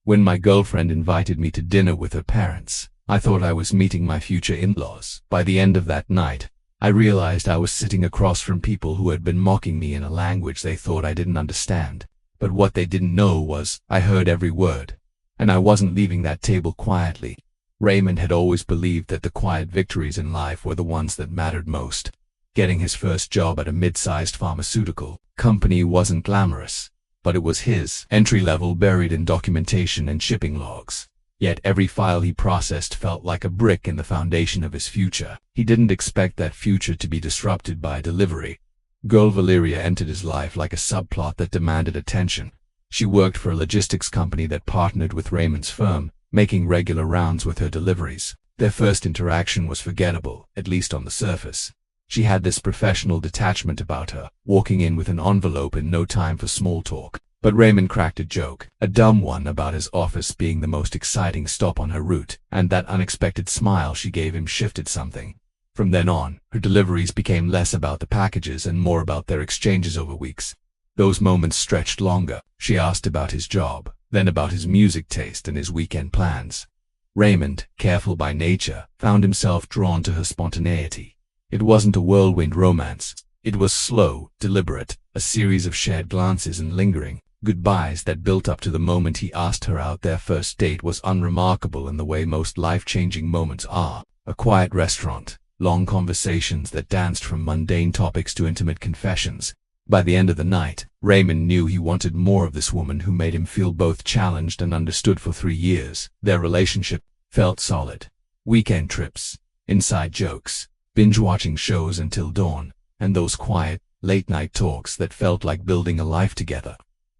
When my girlfriend invited me to dinner with her parents, I thought I was meeting my future in-laws. By the end of that night, I realized I was sitting across from people who had been mocking me in a language they thought I didn't understand. But what they didn't know was, I heard every word. And I wasn't leaving that table quietly. Raymond had always believed that the quiet victories in life were the ones that mattered most. Getting his first job at a mid-sized pharmaceutical company wasn't glamorous, but it was his entry-level, buried in documentation and shipping logs. Yet every file he processed felt like a brick in the foundation of his future. He didn't expect that future to be disrupted by delivery. Girl Valeria entered his life like a subplot that demanded attention. She worked for a logistics company that partnered with Raymond's firm, making regular rounds with her deliveries. Their first interaction was forgettable, at least on the surface. She had this professional detachment about her, walking in with an envelope and no time for small talk. But Raymond cracked a joke, a dumb one, about his office being the most exciting stop on her route, and that unexpected smile she gave him shifted something. From then on, her deliveries became less about the packages and more about their exchanges over weeks. Those moments stretched longer. She asked about his job, then about his music taste and his weekend plans. Raymond, careful by nature, found himself drawn to her spontaneity. It wasn't a whirlwind romance. It was slow, deliberate, a series of shared glances and lingering goodbyes that built up to the moment he asked her out. Their first date was unremarkable in the way most life-changing moments are. A quiet restaurant, long conversations that danced from mundane topics to intimate confessions. By the end of the night, Raymond knew he wanted more of this woman who made him feel both challenged and understood. For 3 years, their relationship felt solid. Weekend trips, inside jokes, binge-watching shows until dawn, and those quiet, late-night talks that felt like building a life together.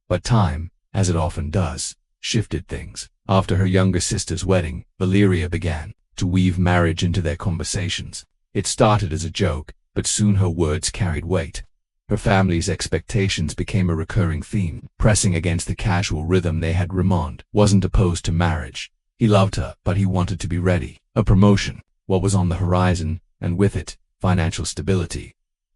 But time, as it often does, shifted things. After her younger sister's wedding, Valeria began to weave marriage into their conversations. It started as a joke, but soon her words carried weight. Her family's expectations became a recurring theme, pressing against the casual rhythm they had. Raymond wasn't opposed to marriage. He loved her, but he wanted to be ready. A promotion, what was on the horizon, and with it, financial stability.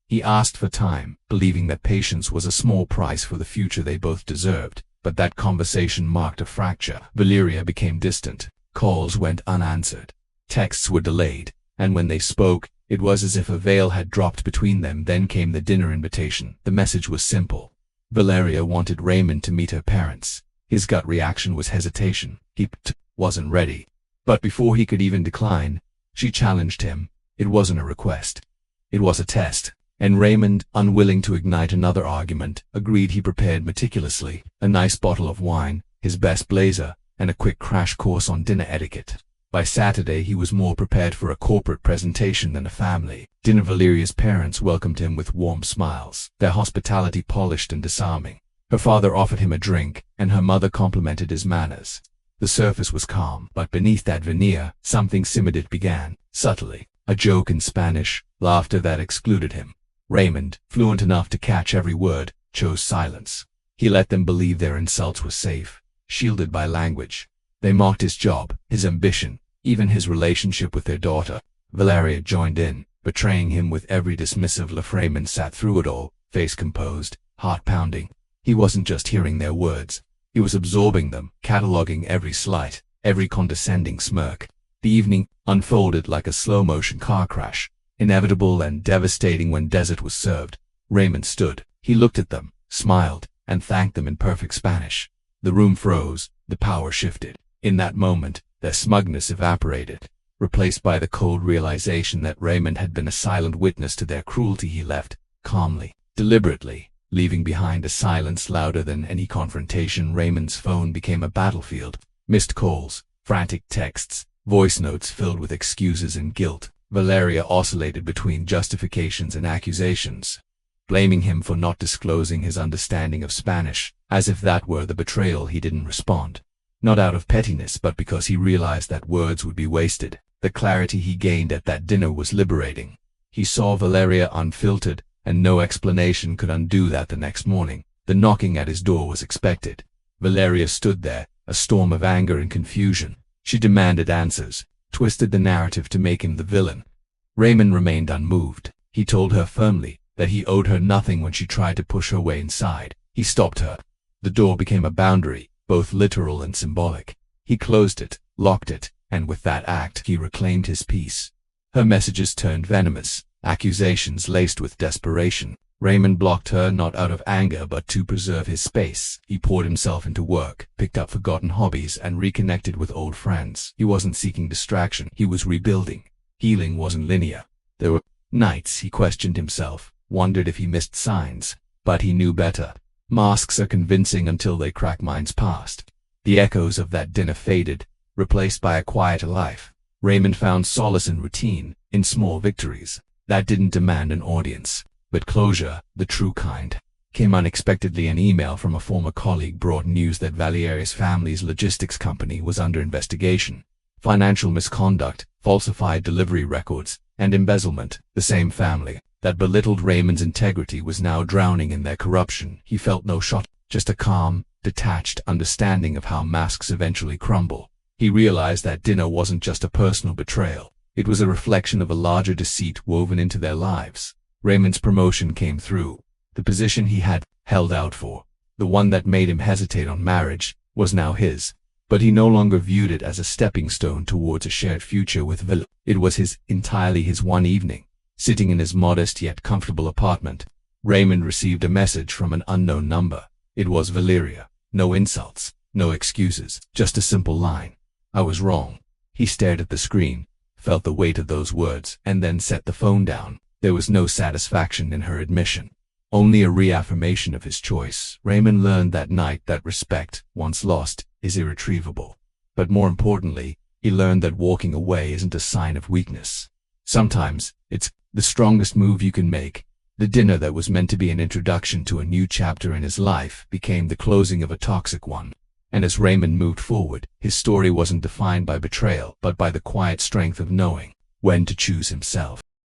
He asked for time, believing that patience was a small price for the future they both deserved. But that conversation marked a fracture. Valeria became distant. Calls went unanswered. Texts were delayed, and when they spoke, it was as if a veil had dropped between them. Then came the dinner invitation. The message was simple. Valeria wanted Raymond to meet her parents. His gut reaction was hesitation. He wasn't ready. But before he could even decline, she challenged him. It wasn't a request. It was a test. And Raymond, unwilling to ignite another argument, agreed. He prepared meticulously, a nice bottle of wine, his best blazer, and a quick crash course on dinner etiquette. By Saturday he was more prepared for a corporate presentation than a family dinner. Valeria's parents welcomed him with warm smiles, their hospitality polished and disarming. Her father offered him a drink, and her mother complimented his manners. The surface was calm, but beneath that veneer, something simmered. It began, subtly, a joke in Spanish, laughter that excluded him. Raymond, fluent enough to catch every word, chose silence. He let them believe their insults were safe, shielded by language. They mocked his job, his ambition, even his relationship with their daughter. Valeria joined in, betraying him with every dismissive laugh. Raymond sat through it all, face composed, heart pounding. He wasn't just hearing their words. He was absorbing them, cataloging every slight, every condescending smirk. The evening unfolded like a slow-motion car crash, inevitable and devastating. When dessert was served, Raymond stood. He looked at them, smiled, and thanked them in perfect Spanish. The room froze, the power shifted. In that moment, their smugness evaporated, replaced by the cold realization that Raymond had been a silent witness to their cruelty. He left, calmly, deliberately, leaving behind a silence louder than any confrontation. Raymond's phone became a battlefield. Missed calls, frantic texts, voice notes filled with excuses and guilt. Valeria oscillated between justifications and accusations, blaming him for not disclosing his understanding of Spanish, as if that were the betrayal. He didn't respond. Not out of pettiness, but because he realized that words would be wasted. The clarity he gained at that dinner was liberating. He saw Valeria unfiltered, and no explanation could undo that. The next morning, the knocking at his door was expected. Valeria stood there, a storm of anger and confusion. She demanded answers, twisted the narrative to make him the villain. Raymond remained unmoved. He told her firmly that he owed her nothing when she tried to push her way inside. He stopped her. The door became a boundary, both literal and symbolic. He closed it, locked it, and with that act he reclaimed his peace. Her messages turned venomous, accusations laced with desperation. Raymond blocked her not out of anger but to preserve his space. He poured himself into work, picked up forgotten hobbies, and reconnected with old friends. He wasn't seeking distraction, he was rebuilding. Healing wasn't linear. There were nights he questioned himself, wondered if he missed signs, but he knew better. Masks are convincing until they crack minds past. The echoes of that dinner faded, replaced by a quieter life. Raymond found solace in routine, in small victories that didn't demand an audience. But closure, the true kind, came unexpectedly. An email from a former colleague brought news that Valerius family's logistics company was under investigation. Financial misconduct, falsified delivery records, and embezzlement. The same family that belittled Raymond's integrity was now drowning in their corruption. He felt no shock, just a calm, detached understanding of how masks eventually crumble. He realized that dinner wasn't just a personal betrayal. It was a reflection of a larger deceit woven into their lives. Raymond's promotion came through. The position he had held out for, the one that made him hesitate on marriage, was now his. But he no longer viewed it as a stepping stone towards a shared future with Vil. It was entirely his. One evening, sitting in his modest yet comfortable apartment, Raymond received a message from an unknown number. It was Valeria. No insults, no excuses, just a simple line. "I was wrong." He stared at the screen, felt the weight of those words, and then set the phone down. There was no satisfaction in her admission, only a reaffirmation of his choice. Raymond learned that night that respect, once lost, is irretrievable. But more importantly, he learned that walking away isn't a sign of weakness. Sometimes, it's the strongest move you can make. The dinner that was meant to be an introduction to a new chapter in his life became the closing of a toxic one. And as Raymond moved forward, his story wasn't defined by betrayal, but by the quiet strength of knowing when to choose himself.